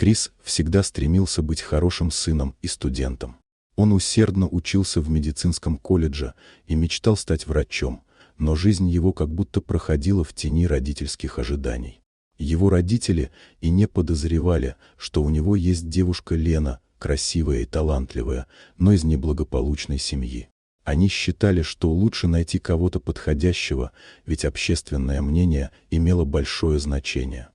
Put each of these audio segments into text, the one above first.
Крис всегда стремился быть хорошим сыном и студентом. Он усердно учился в медицинском колледже и мечтал стать врачом, но жизнь его как будто проходила в тени родительских ожиданий. Его родители и не подозревали, что у него есть девушка Лена, красивая и талантливая, но из неблагополучной семьи. Они считали, что лучше найти кого-то подходящего, ведь общественное мнение имело большое значение.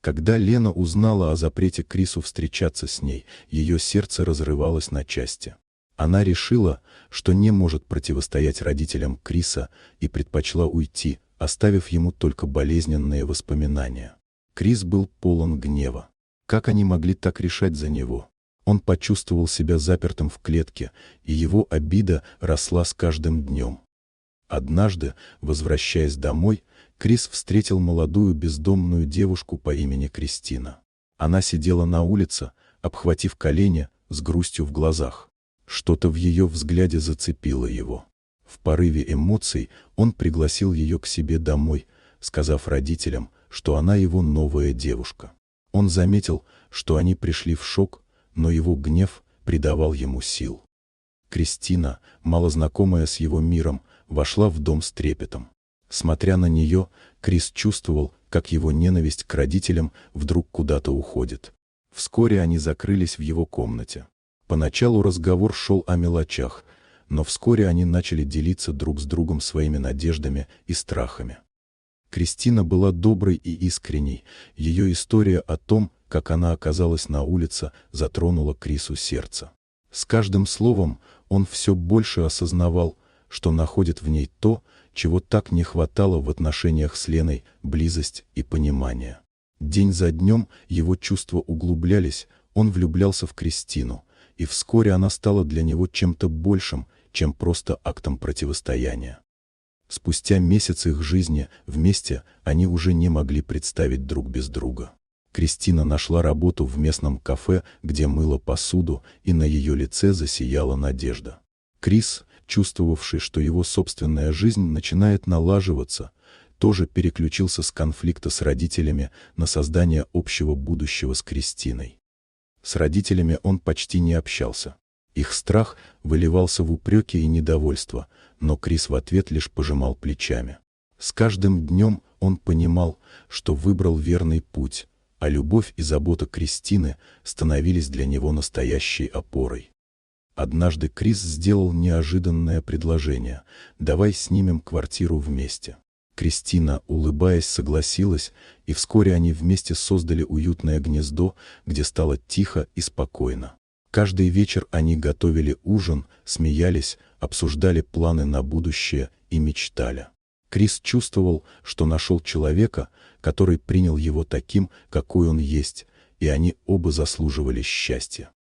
Когда Лена узнала о запрете Крису встречаться с ней, ее сердце разрывалось на части. Она решила, что не может противостоять родителям Криса, и предпочла уйти, оставив ему только болезненные воспоминания. Крис был полон гнева. Как они могли так решать за него? Он почувствовал себя запертым в клетке, и его обида росла с каждым днем. Однажды, возвращаясь домой, Крис встретил молодую бездомную девушку по имени Кристина. Она сидела на улице, обхватив колени, с грустью в глазах. Что-то в ее взгляде зацепило его. В порыве эмоций он пригласил ее к себе домой, сказав родителям, что она его новая девушка. Он заметил, что они пришли в шок, но его гнев придавал ему сил. Кристина, малознакомая с его миром, вошла в дом с трепетом. Смотря на нее, Крис чувствовал, как его ненависть к родителям вдруг куда-то уходит. Вскоре они закрылись в его комнате. Поначалу разговор шел о мелочах, но вскоре они начали делиться друг с другом своими надеждами и страхами. Кристина была доброй и искренней. Ее история о том, как она оказалась на улице, затронула Крису сердце. С каждым словом он все больше осознавал, что находит в ней то, чего так не хватало в отношениях с Леной – близость и понимание. День за днем его чувства углублялись, он влюблялся в Кристину, и вскоре она стала для него чем-то большим, чем просто актом противостояния. Спустя месяц их жизни вместе они уже не могли представить друг без друга. Кристина нашла работу в местном кафе, где мыла посуду, и на ее лице засияла надежда. Крис, чувствовавший, что его собственная жизнь начинает налаживаться, тоже переключился с конфликта с родителями на создание общего будущего с Кристиной. С родителями он почти не общался. Их страх выливался в упреки и недовольство, но Крис в ответ лишь пожимал плечами. С каждым днем он понимал, что выбрал верный путь, а любовь и забота Кристины становились для него настоящей опорой. Однажды Крис сделал неожиданное предложение: «Давай снимем квартиру вместе». Кристина, улыбаясь, согласилась, и вскоре они вместе создали уютное гнездо, где стало тихо и спокойно. Каждый вечер они готовили ужин, смеялись, обсуждали планы на будущее и мечтали. Крис чувствовал, что нашел человека, который принял его таким, какой он есть, и они оба заслуживали счастья.